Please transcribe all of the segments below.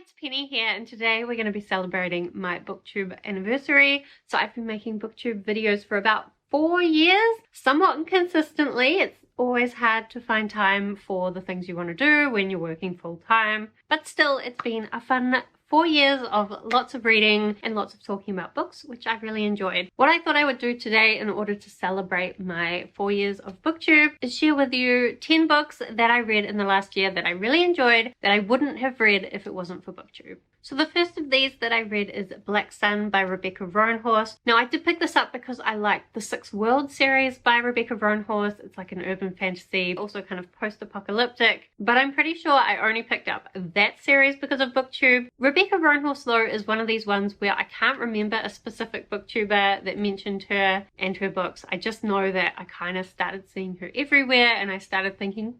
it's Penny here, and today we're going to be celebrating my booktube anniversary. So I've been making booktube videos for about 4 years, somewhat inconsistently. It's always hard to find time for the things you want to do when you're working full time, but still it's been a fun 4 years of lots of reading and lots of talking about books, which I've really enjoyed. What I thought I would do today in order to celebrate my 4 years of booktube is share with you 10 books that I read in the last year that I really enjoyed that I wouldn't have read if it wasn't for booktube. So the first of these that I read is Black Sun by Rebecca Roanhorse. Now I did pick this up because I like the Six Worlds series by Rebecca Roanhorse. It's like an urban fantasy, also kind of post-apocalyptic, but I'm pretty sure I only picked up that series because of booktube. Rebecca Roanhorse though is one of these ones where I can't remember a specific booktuber that mentioned her and her books. I just know that I kind of started seeing her everywhere and I started thinking,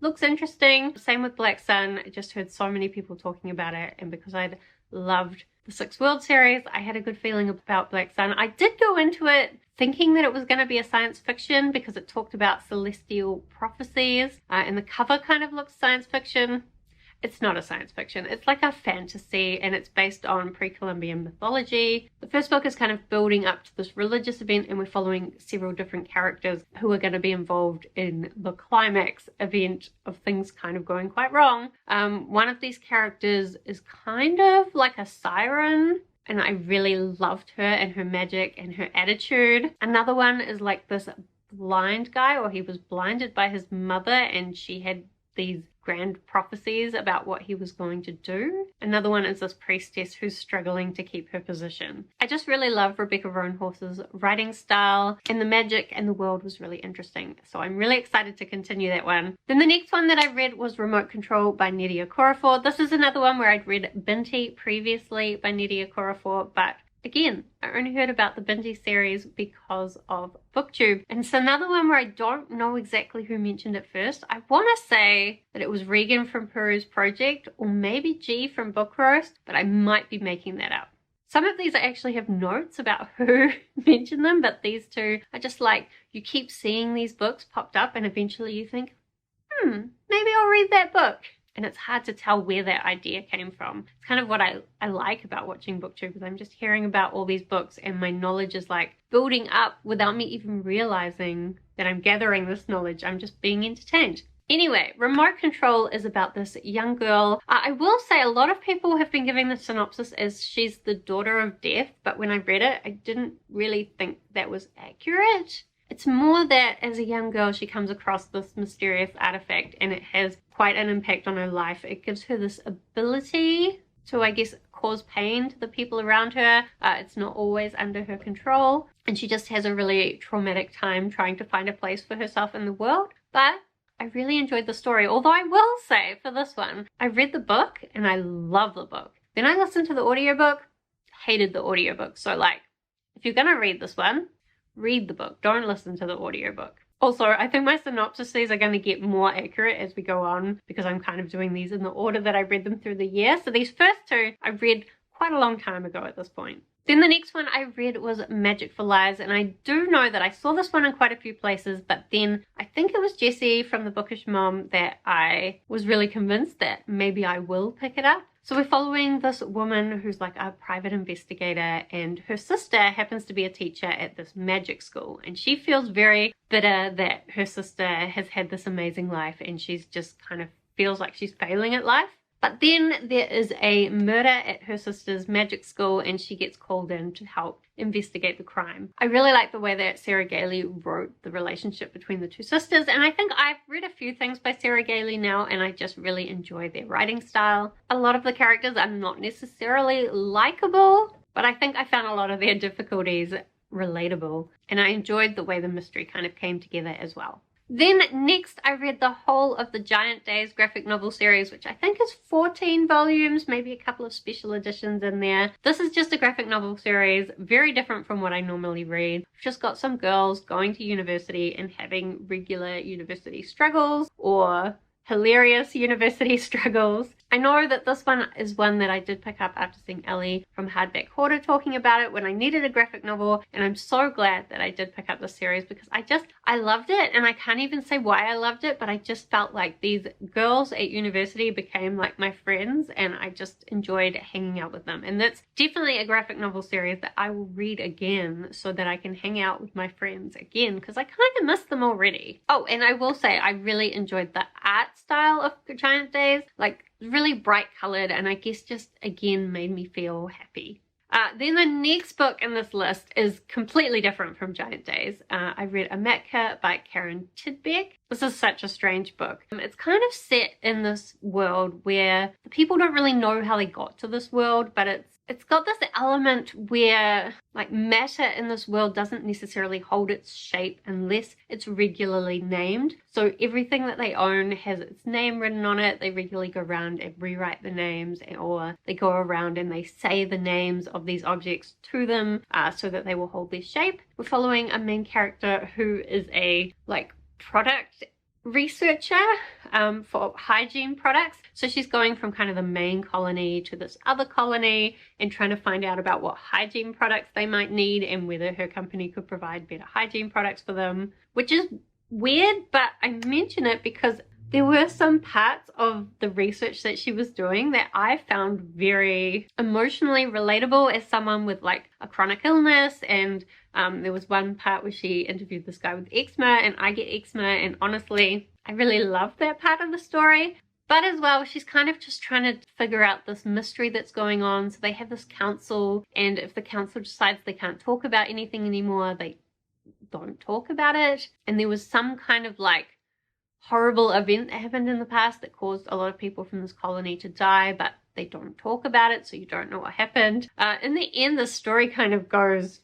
looks interesting. Same with Black Sun. I just heard so many people talking about it, and because I'd loved the Six Worlds series, I had a good feeling about Black Sun. I did go into it thinking that it was going to be a science fiction because it talked about celestial prophecies, and the cover kind of looks science fiction. It's not a science fiction. It's like a fantasy, and it's based on pre-Columbian mythology. The first book is kind of building up to this religious event, and we're following several different characters who are going to be involved in the climax event of things kind of going quite wrong. One of these characters is kind of like a siren, and I really loved her and her magic and her attitude. Another one is like this blind guy, or he was blinded by his mother, and she had these grand prophecies about what he was going to do. Another one is this priestess who's struggling to keep her position. I just really love Rebecca Roanhorse's writing style, and the magic and the world was really interesting. So I'm really excited to continue that one. Then the next one that I read was Remote Control by Nnedi Okorafor. This is another one where I'd read Binti previously by Nnedi Okorafor, but again, I only heard about the Binti series because of booktube. And it's another one where I don't know exactly who mentioned it first. I want to say that it was Regan from Peruse Project or maybe G from Book Roast, but I might be making that up. Some of these I actually have notes about who mentioned them, but these two are just like, you keep seeing these books popped up and eventually you think, maybe I'll read that book. And it's hard to tell where that idea came from. It's kind of what I like about watching booktube, because I'm just hearing about all these books and my knowledge is like building up without me even realizing that I'm gathering this knowledge. I'm just being entertained. Anyway, Remote Control is about this young girl. I will say a lot of people have been giving the synopsis as she's the daughter of death, but when I read it, I didn't really think that was accurate. It's more that as a young girl, she comes across this mysterious artifact and it has quite an impact on her life. It gives her this ability to, I guess, cause pain to the people around her. It's not always under her control. And she just has a really traumatic time trying to find a place for herself in the world. But I really enjoyed the story. Although I will say for this one, I read the book and I love the book. Then I listened to the audiobook, hated the audiobook. So like, if you're going to read this one, read the book, don't listen to the audiobook. Also, I think my synopsises are going to get more accurate as we go on because I'm kind of doing these in the order that I read them through the year. So these first two I read quite a long time ago at this point. Then the next one I read was Magic for Lies, and I do know that I saw this one in quite a few places, but then I think it was Jessie from The Bookish Mom that I was really convinced that maybe I will pick it up. So we're following this woman who's like a private investigator, and her sister happens to be a teacher at this magic school, and she feels very bitter that her sister has had this amazing life and she's just kind of feels like she's failing at life. But then there is a murder at her sister's magic school and she gets called in to help investigate the crime. I really like the way that Sarah Gailey wrote the relationship between the two sisters, and I think I've read a few things by Sarah Gailey now and I just really enjoy their writing style. A lot of the characters are not necessarily likable, but I think I found a lot of their difficulties relatable, and I enjoyed the way the mystery kind of came together as well. Then next I read the whole of the Giant Days graphic novel series, which I think is 14 volumes, maybe a couple of special editions in there. This is just a graphic novel series, very different from what I normally read. I've just got some girls going to university and having regular university struggles or hilarious university struggles. I know that this one is one that I did pick up after seeing Ellie from Hardback Hoarder talking about it when I needed a graphic novel, and I'm so glad that I did pick up this series because I loved it, and I can't even say why I loved it, but I just felt like these girls at university became like my friends, and I just enjoyed hanging out with them. And that's definitely a graphic novel series that I will read again so that I can hang out with my friends again, because I kind of miss them already. Oh, and I will say I really enjoyed the art style of Giant Days, like really bright colored, and I guess just again made me feel happy. Then the next book in this list is completely different from Giant Days. I read Amatka by Karen Tidbeck. This is such a strange book. It's kind of set in this world where the people don't really know how they got to this world, but it's got this element where like matter in this world doesn't necessarily hold its shape unless it's regularly named. So everything that they own has its name written on it. They regularly go around and rewrite the names, or they go around and they say the names of these objects to them so that they will hold their shape. We're following a main character who is a like product researcher for hygiene products. So she's going from kind of the main colony to this other colony and trying to find out about what hygiene products they might need and whether her company could provide better hygiene products for them, which is weird, but I mention it because there were some parts of the research that she was doing that I found very emotionally relatable as someone with like a chronic illness. And there was one part where she interviewed this guy with eczema, and I get eczema, and honestly, I really loved that part of the story. But as well, she's kind of just trying to figure out this mystery that's going on. So they have this council, and if the council decides they can't talk about anything anymore, they don't talk about it. And there was some kind of like horrible event that happened in the past that caused a lot of people from this colony to die, but they don't talk about it, so you don't know what happened. In the end, the story kind of goes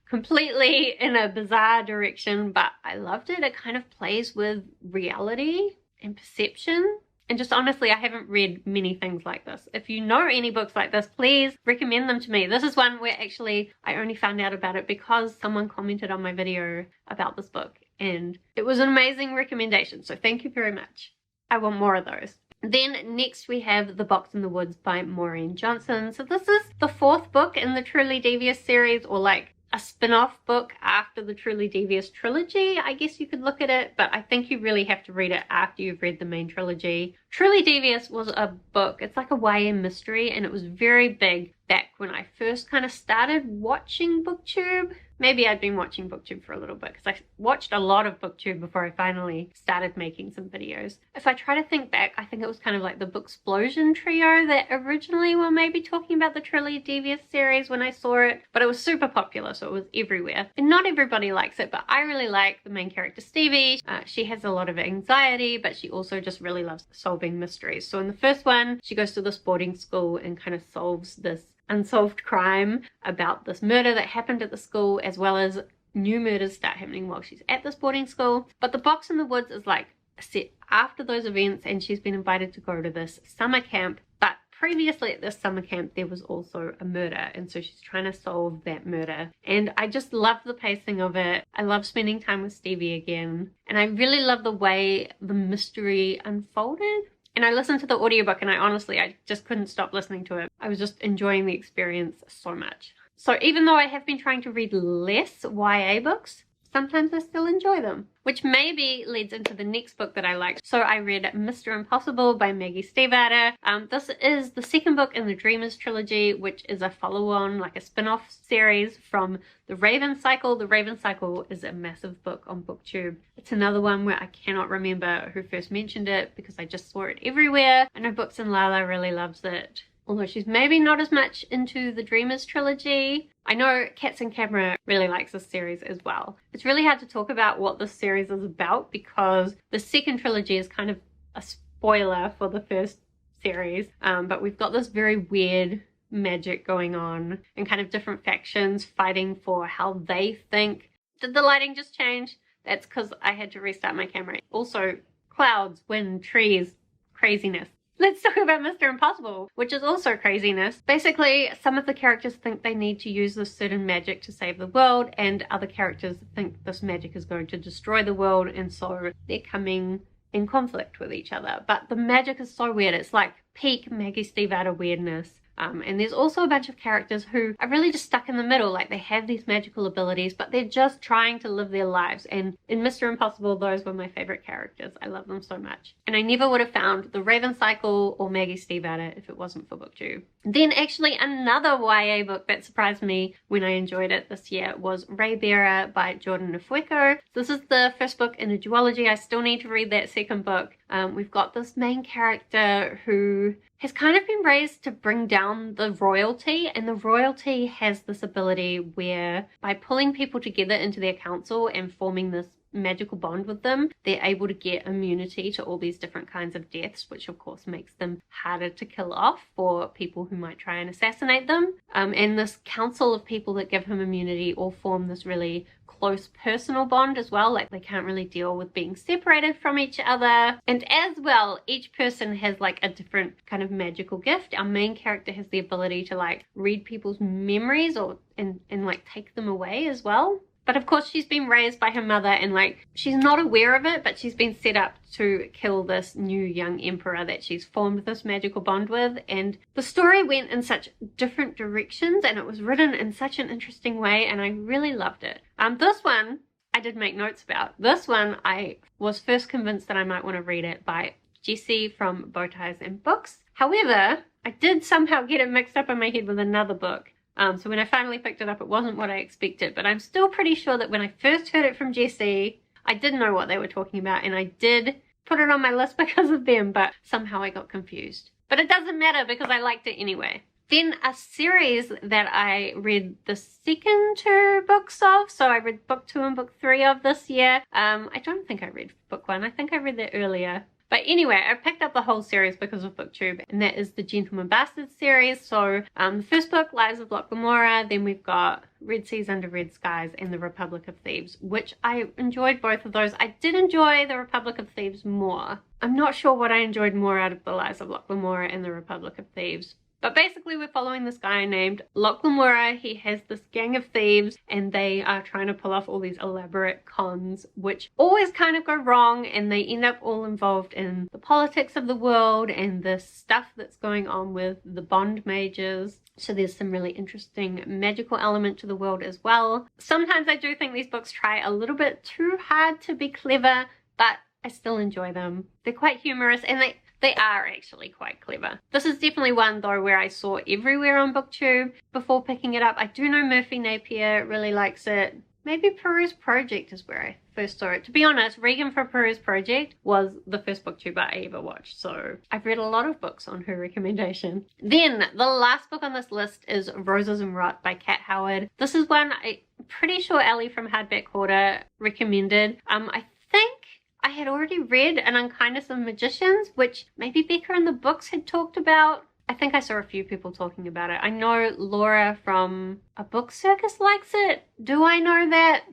completely in a bizarre direction, but I loved it. It kind of plays with reality and perception. And just honestly, I haven't read many things like this. If you know any books like this, please recommend them to me. This is one where actually I only found out about it because someone commented on my video about this book, and it was an amazing recommendation. So thank you very much. I want more of those. Then next we have The Box in the Woods by Maureen Johnson. So this is the fourth book in the Truly Devious series, or like a spin-off book after the Truly Devious trilogy, I guess you could look at it, but I think you really have to read it after you've read the main trilogy. Truly Devious was a book, it's like a YA mystery, and it was very big back when I first kind of started watching BookTube. Maybe I'd been watching BookTube for a little bit because I watched a lot of BookTube before I finally started making some videos. If I try to think back, I think it was kind of like the Booksplosion trio that originally were maybe talking about the Truly Devious series when I saw it, but it was super popular, so it was everywhere. And not everybody likes it, but I really like the main character Stevie. She has a lot of anxiety, but she also just really loves solving mysteries. So in the first one, she goes to this boarding school and kind of solves this unsolved crime about this murder that happened at the school, as well as new murders start happening while she's at this boarding school. But The Box in the Woods is like set after those events, and she's been invited to go to this summer camp. But previously at this summer camp there was also a murder, and so she's trying to solve that murder. And I just love the pacing of it. I love spending time with Stevie again, and I really love the way the mystery unfolded. And I listened to the audiobook, and I just couldn't stop listening to it. I was just enjoying the experience so much. So even though I have been trying to read less YA books, sometimes I still enjoy them, which maybe leads into the next book that I liked. So I read Mr. Impossible by Maggie Stiefvater. This is the second book in the Dreamers trilogy, which is a follow-on, like a spin-off series from The Raven Cycle. The Raven Cycle is a massive book on BookTube. It's another one where I cannot remember who first mentioned it because I just saw it everywhere. I know Books and Lala really loves it, although she's maybe not as much into the Dreamers trilogy. I know Cats and Camera really likes this series as well. It's really hard to talk about what this series is about because the second trilogy is kind of a spoiler for the first series, but we've got this very weird magic going on and kind of different factions fighting for how they think. Did the lighting just change? That's because I had to restart my camera. Also, clouds, wind, trees, craziness. Let's talk about Mr. Impossible, which is also craziness. Basically, some of the characters think they need to use this certain magic to save the world, and other characters think this magic is going to destroy the world, and so they're coming in conflict with each other. But the magic is so weird. It's like peak Maggie Stiefvater weirdness. And there's also a bunch of characters who are really just stuck in the middle. Like, they have these magical abilities, but they're just trying to live their lives. And in Mr. Impossible, those were my favorite characters. I love them so much. And I never would have found The Raven Cycle or Maggie Stiefvater if it wasn't for BookTube. Then actually another YA book that surprised me when I enjoyed it this year was Raybearer by Jordan Nfueko. This is the first book in a duology. I still need to read that second book. We've got this main character who has kind of been raised to bring down the royalty, and the royalty has this ability where by pulling people together into their council and forming this magical bond with them, they're able to get immunity to all these different kinds of deaths, which of course makes them harder to kill off for people who might try and assassinate them. And this council of people that give him immunity all form this really close personal bond as well. Like, they can't really deal with being separated from each other. And as well, each person has like a different kind of magical gift. Our main character has the ability to like read people's memories or and like take them away as well. But of course, she's been raised by her mother and like she's not aware of it, but she's been set up to kill this new young emperor that she's formed this magical bond with. And the story went in such different directions and it was written in such an interesting way, and I really loved it. This one I did make notes about. This one I was first convinced that I might want to read it by Jessie from Bowties and Books. However, I did somehow get it mixed up in my head with another book. So when I finally picked it up, it wasn't what I expected, but I'm still pretty sure that when I first heard it from Jessie, I did know what they were talking about, and I did put it on my list because of them, but somehow I got confused. But it doesn't matter because I liked it anyway. Then a series that I read the second two books of, so I read book 2 and book 3 of this year. I don't think I read book 1, I think I read that earlier. But anyway, I picked up the whole series because of BookTube, and that is the Gentleman Bastards series. So the first book, Lives of Locke Lamora, then we've got Red Seas Under Red Skies and The Republic of Thieves, which I enjoyed both of those. I did enjoy The Republic of Thieves more. I'm not sure what I enjoyed more out of the Lives of Locke Lamora and The Republic of Thieves. But basically we're following this guy named Locke Lamora. He has this gang of thieves and they are trying to pull off all these elaborate cons, which always kind of go wrong, and they end up all involved in the politics of the world and the stuff that's going on with the bond mages. So there's some really interesting magical element to the world as well. Sometimes I do think these books try a little bit too hard to be clever, but I still enjoy them. They're quite humorous and they are actually quite clever. This is definitely one though where I saw everywhere on BookTube before picking it up. I do know Murphy Napier really likes it. Maybe Peruse Project is where I first saw it. To be honest, Regan from Peruse Project was the first BookTuber I ever watched, so I've read a lot of books on her recommendation. Then the last book on this list is Roses and Rot by Kat Howard. This is one I'm pretty sure Ellie from Hardback Hoarder recommended. I think I had already read An Unkindness of Magicians, which maybe Becca in the Books had talked about. I think I saw a few people talking about it. I know Laura from A Book Circus likes it. Do I know that?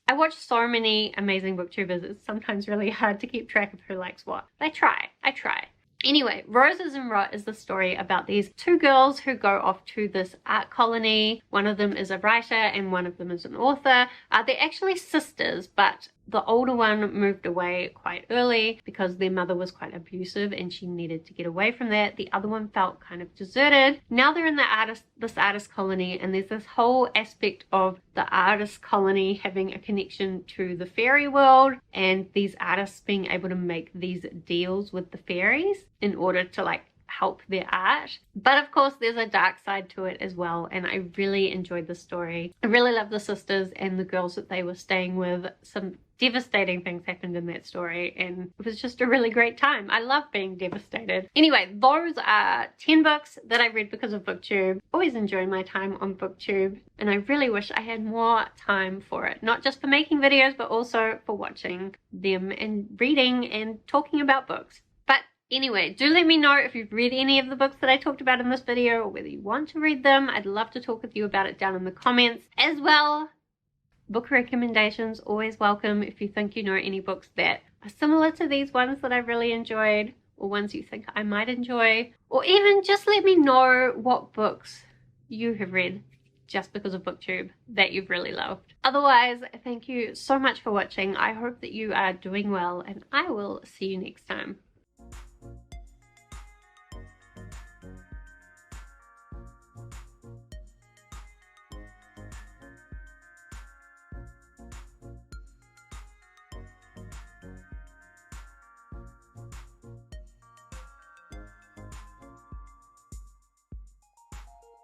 I watch so many amazing booktubers, it's sometimes really hard to keep track of who likes what. But I try. Anyway, Roses and Rot is the story about these two girls who go off to this art colony. One of them is a writer and one of them is an author. They're actually sisters, but the older one moved away quite early because their mother was quite abusive and she needed to get away from that. The other one felt kind of deserted. Now they're in this artist colony, and there's this whole aspect of the artist colony having a connection to the fairy world and these artists being able to make these deals with the fairies in order to like help their art. But of course there's a dark side to it as well, and I really enjoyed the story. I really love the sisters and the girls that they were staying with. Some devastating things happened in that story and it was just a really great time. I love being devastated. Anyway, those are 10 books that I read because of BookTube. Always enjoy my time on BookTube, and I really wish I had more time for it. Not just for making videos, but also for watching them and reading and talking about books. But anyway, do let me know if you've read any of the books that I talked about in this video or whether you want to read them. I'd love to talk with you about it down in the comments. As well, book recommendations, always welcome. If you think you know any books that are similar to these ones that I really enjoyed, or ones you think I might enjoy, or even just let me know what books you have read just because of BookTube that you've really loved. Otherwise, thank you so much for watching. I hope that you are doing well, and I will see you next time.